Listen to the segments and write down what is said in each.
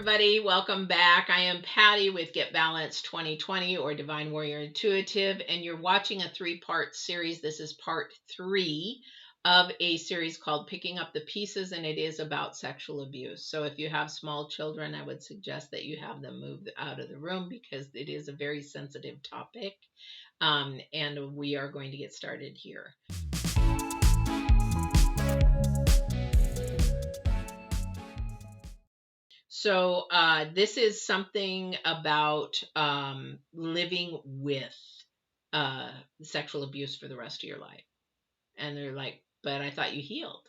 everybody. Welcome back. I am Patty with Get Balanced 2020 or Divine Warrior Intuitive, and you're watching a three-part series. This is part 3 of a series called Picking Up the Pieces, and it is about sexual abuse. So if you have small children, I would suggest that you have them move out of the room because it is a very sensitive topic. And we are going to get started here. So this is something about living with sexual abuse for the rest of your life. And they're like, but I thought you healed.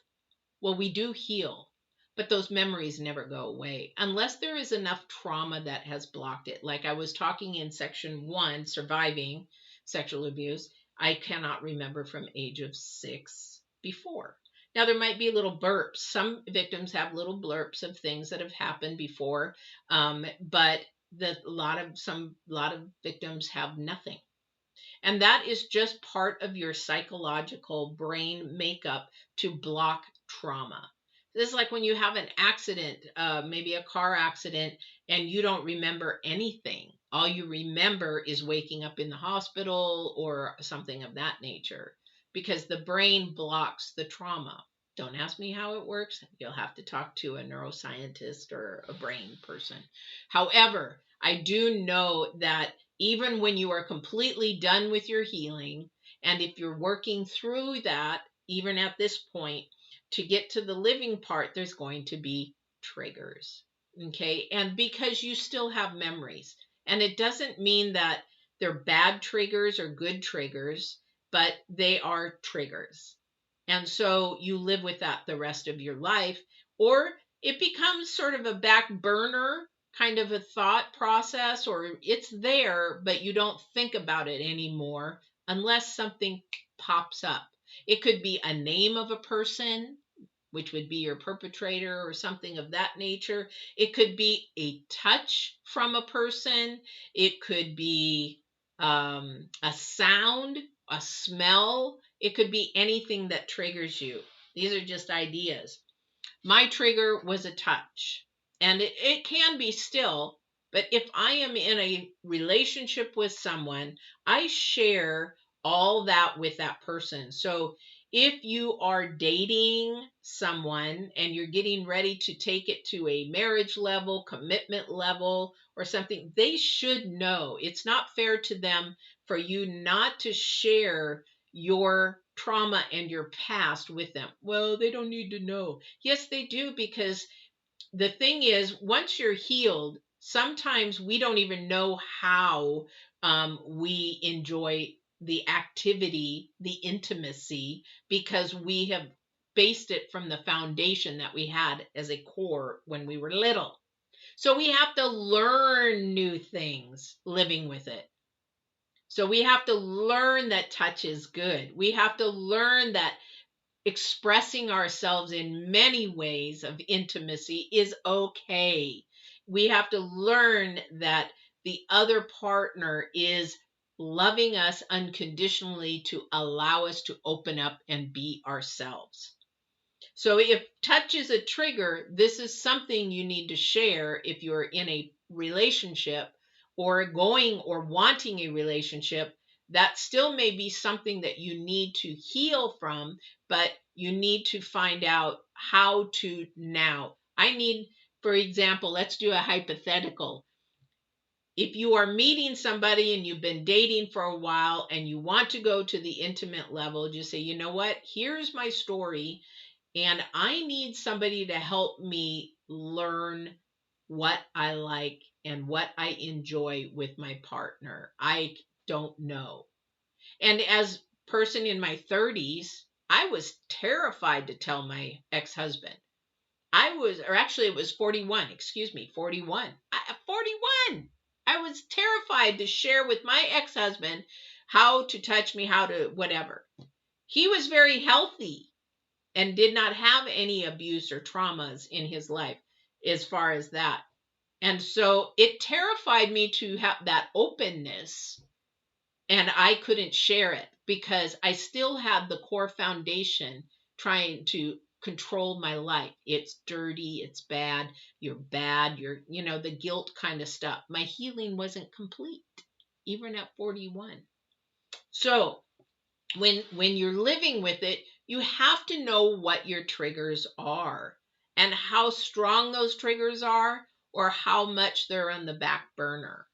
Well, we do heal, but those memories never go away unless there is enough trauma that has blocked it. Like I was talking in section 1, surviving sexual abuse. I cannot remember from age of 6 before. Now, there might be little burps. Some victims have little blurps of things that have happened before, but a lot of victims have nothing. And that is just part of your psychological brain makeup to block trauma. This is like when you have an accident, maybe a car accident, and you don't remember anything. All you remember is waking up in the hospital or something of that nature, because the brain blocks the trauma. Don't ask me how it works. You'll have to talk to a neuroscientist or a brain person. However, I do know that even when you are completely done with your healing, and if you're working through that, even at this point, to get to the living part, there's going to be triggers. Okay. And because you still have memories, and it doesn't mean that they're bad triggers or good triggers, but they are triggers. And so you live with that the rest of your life, or it becomes sort of a back burner kind of a thought process, or it's there, but you don't think about it anymore unless something pops up. It could be a name of a person, which would be your perpetrator or something of that nature. It could be a touch from a person. It could be a sound, a smell. It could be anything that triggers you. These are just ideas. My trigger was a touch, and it can be still, but if I am in a relationship with someone, I share all that with that person. So if you are dating someone and you're getting ready to take it to a marriage level, commitment level, or something, they should know. It's not fair to them for you not to share your trauma and your past with them. Well, they don't need to know. Yes, they do, because the thing is, once you're healed, sometimes we don't even know how we enjoy the activity, the intimacy, because we have based it from the foundation that we had as a core when we were little. So we have to learn new things living with it. So we have to learn that touch is good. We have to learn that expressing ourselves in many ways of intimacy is okay. We have to learn that the other partner is loving us unconditionally to allow us to open up and be ourselves. So if touch is a trigger, this is something you need to share if you're in a relationship or going or wanting a relationship. That still may be something that you need to heal from, but you need to find out how to now. For example, let's do a hypothetical. If you are meeting somebody and you've been dating for a while and you want to go to the intimate level, just say, you know what, here's my story. And I need somebody to help me learn what I like and what I enjoy with my partner. I don't know. And as person in my 30s, I was terrified to tell my ex-husband. It was 41, excuse me, 41. 41. I was terrified to share with my ex-husband how to touch me, how to whatever. He was very healthy and did not have any abuse or traumas in his life as far as that. And so it terrified me to have that openness, and I couldn't share it because I still had the core foundation trying to controlled my life. It's dirty, it's bad, you're, the guilt kind of stuff. My healing wasn't complete, even at 41. So when you're living with it, you have to know what your triggers are and how strong those triggers are, or how much they're on the back burner.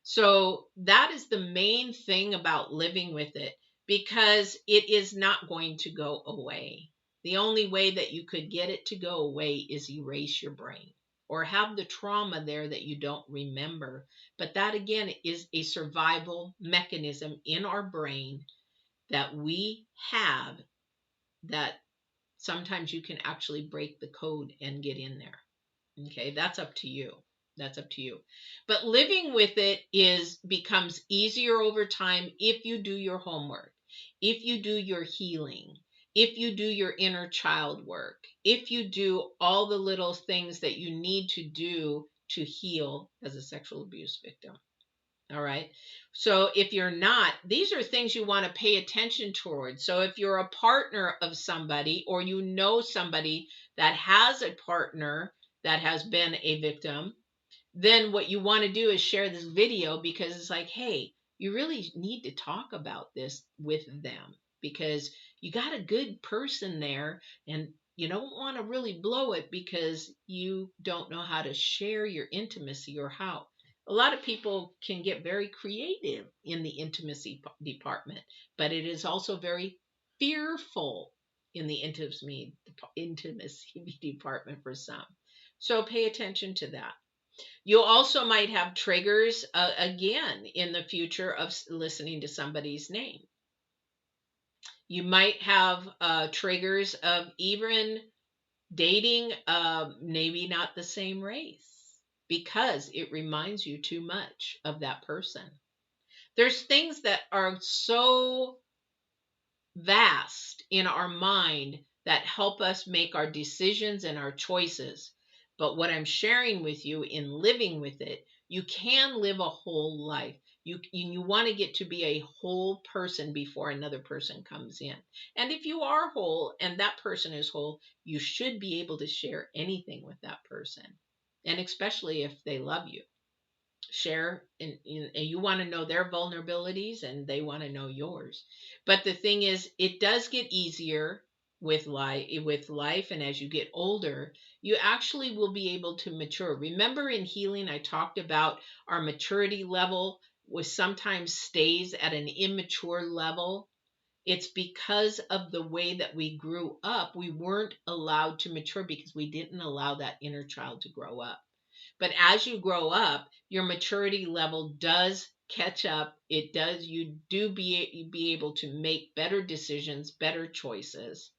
So that is the main thing about living with it, because it is not going to go away. The only way that you could get it to go away is erase your brain or have the trauma there that you don't remember. But that again is a survival mechanism in our brain that we have, that sometimes you can actually break the code and get in there. Okay, that's up to you. That's up to you. But living with it becomes easier over time if you do your homework, if you do your healing, if you do your inner child work, if you do all the little things that you need to do to heal as a sexual abuse victim. All right. So if you're not, these are things you want to pay attention towards. So if you're a partner of somebody, or you know somebody that has a partner that has been a victim, then what you want to do is share this video, because it's like, hey, you really need to talk about this with them, because you got a good person there, and you don't want to really blow it because you don't know how to share your intimacy, or how. A lot of people can get very creative in the intimacy department, but it is also very fearful in the intimacy department for some. So pay attention to that. You also might have triggers again in the future of listening to somebody's name. You might have triggers of even dating maybe not the same race, because it reminds you too much of that person. There's things that are so vast in our mind that help us make our decisions and our choices. But what I'm sharing with you in living with it, you can live a whole life. You want to get to be a whole person before another person comes in. And if you are whole and that person is whole, you should be able to share anything with that person. And especially if they love you. Share, and you want to know their vulnerabilities and they want to know yours. But the thing is, it does get easier with life, and as you get older, you actually will be able to mature. Remember, in healing I talked about our maturity level was sometimes stays at an immature level. It's because of the way that we grew up. We weren't allowed to mature because we didn't allow that inner child to grow up. But as you grow up, your maturity level does catch up. It does, you do be able to make better decisions, better choices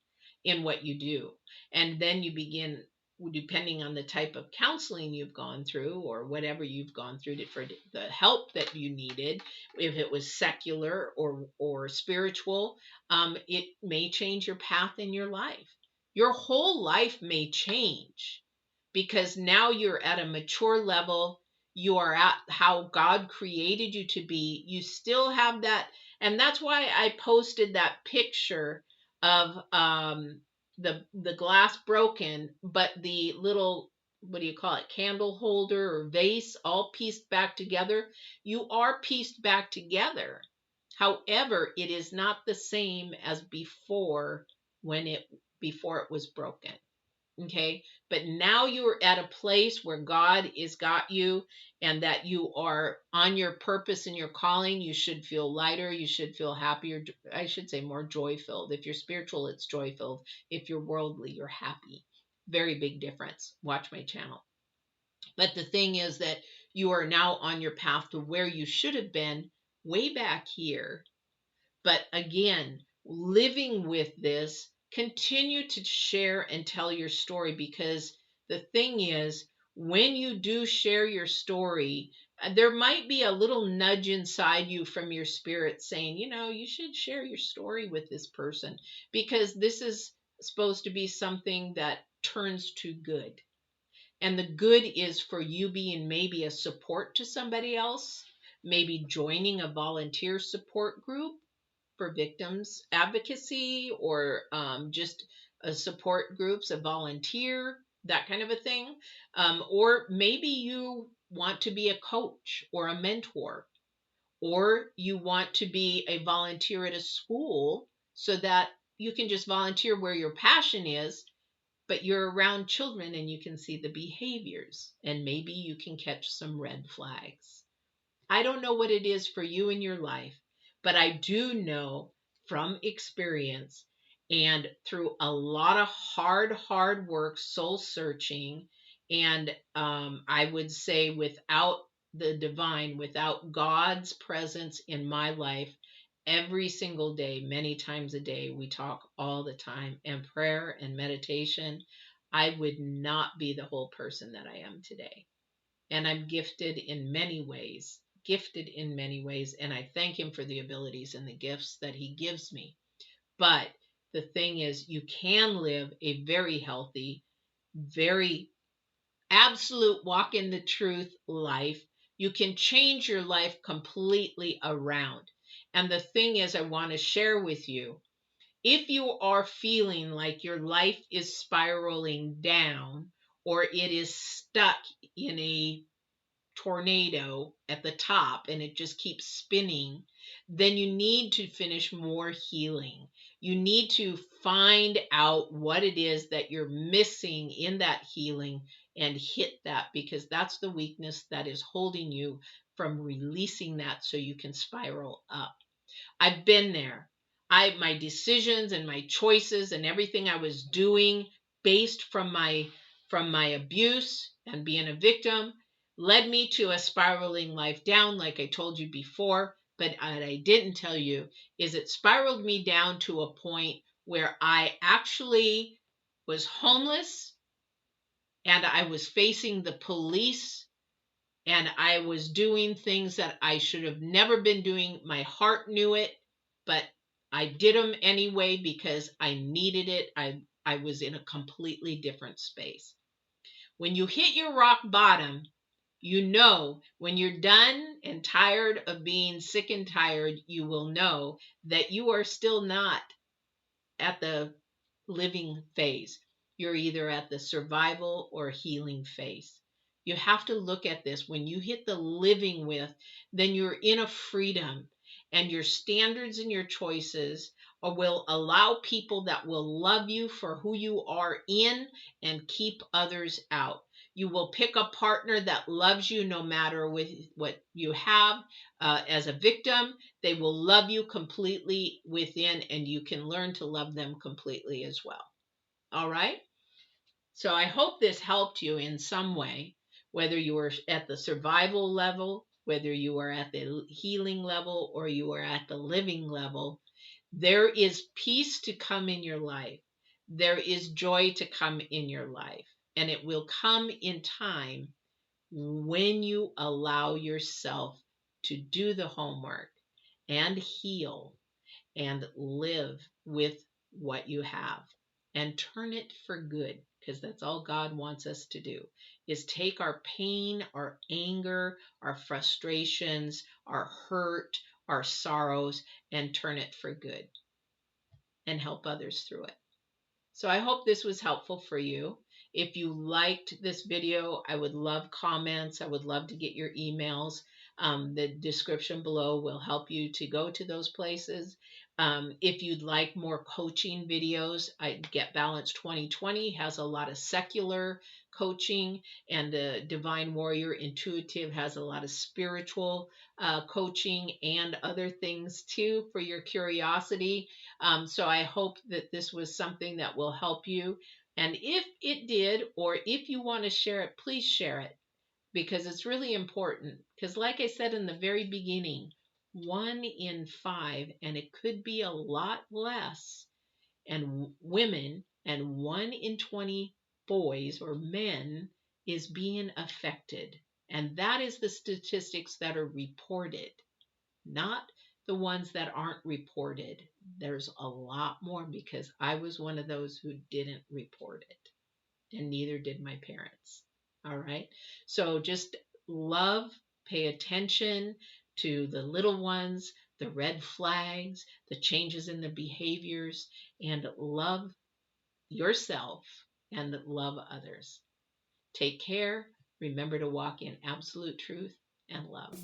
in what you do. And then you begin, depending on the type of counseling you've gone through or whatever you've gone through for the help that you needed, if it was secular or spiritual, it may change your path in your life. Your whole life may change, because now you're at a mature level. You are at how God created you to be. You still have that. And that's why I posted that picture of the glass broken, but the little, what do you call it, candle holder or vase, all pieced back together. You are pieced back together. However, it is not the same as before, before it was broken. Okay, but now you're at a place where God has got you, and that you are on your purpose and your calling. You should feel lighter, you should feel happier. I should say more joy filled. If you're spiritual, it's joy filled. If you're worldly, you're happy. Very big difference. Watch my channel. But the thing is that you are now on your path to where you should have been way back here. But again, living with this, continue to share and tell your story, because the thing is, when you do share your story, there might be a little nudge inside you from your spirit saying, you should share your story with this person, because this is supposed to be something that turns to good. And the good is for you being maybe a support to somebody else, maybe joining a volunteer support group for victims advocacy, or just support groups, a volunteer, that kind of a thing. Or maybe you want to be a coach or a mentor, or you want to be a volunteer at a school so that you can just volunteer where your passion is, but you're around children and you can see the behaviors and maybe you can catch some red flags. I don't know what it is for you in your life, but I do know from experience and through a lot of hard work, soul searching, and I would say without the divine, without God's presence in my life, every single day, many times a day, we talk all the time, and prayer and meditation, I would not be the whole person that I am today. And I'm gifted in many ways, and I thank him for the abilities and the gifts that he gives me. But the thing is, you can live a very healthy, very absolute walk in the truth life. You can change your life completely around. And the thing is, I want to share with you, if you are feeling like your life is spiraling down or it is stuck in a tornado at the top and it just keeps spinning, then you need to finish more healing. You need to find out what it is that you're missing in that healing and hit that, because that's the weakness that is holding you from releasing that so you can spiral up. I've been there. My decisions and my choices and everything I was doing based from my abuse and being a victim led me to a spiraling life down, like I told you before. But what I didn't tell you is it spiraled me down to a point where I actually was homeless and I was facing the police and I was doing things that I should have never been doing. My heart knew it, but I did them anyway because I needed it. I was in a completely different space. When you hit your rock bottom, you know, when you're done and tired of being sick and tired, you will know that you are still not at the living phase. You're either at the survival or healing phase. You have to look at this. When you hit the living with, then you're in a freedom, and your standards and your choices will allow people that will love you for who you are in and keep others out. You will pick a partner that loves you no matter with what you have as a victim. They will love you completely within, and you can learn to love them completely as well. All right. So I hope this helped you in some way, whether you were at the survival level, whether you are at the healing level, or you are at the living level. There is peace to come in your life. There is joy to come in your life. And it will come in time when you allow yourself to do the homework and heal and live with what you have and turn it for good, because that's all God wants us to do, is take our pain, our anger, our frustrations, our hurt, our sorrows, and turn it for good and help others through it. So I hope this was helpful for you. If you liked this video, I would love comments. I would love to get your emails. The description below will help you to go to those places. If you'd like more coaching videos, Get Balance 2020 has a lot of secular coaching, and the Divine Warrior Intuitive has a lot of spiritual coaching and other things too for your curiosity. So I hope that this was something that will help you. And if it did, or if you want to share it, please share it, because it's really important. Because like I said in the very beginning, 1 in 5, and it could be a lot less, and women, and 1 in 20 boys or men is being affected. And that is the statistics that are reported, not the ones that aren't reported. There's a lot more, because I was one of those who didn't report it, and neither did my parents. All right. So just love, pay attention to the little ones, the red flags, the changes in the behaviors, and love yourself and love others. Take care. Remember to walk in absolute truth and love.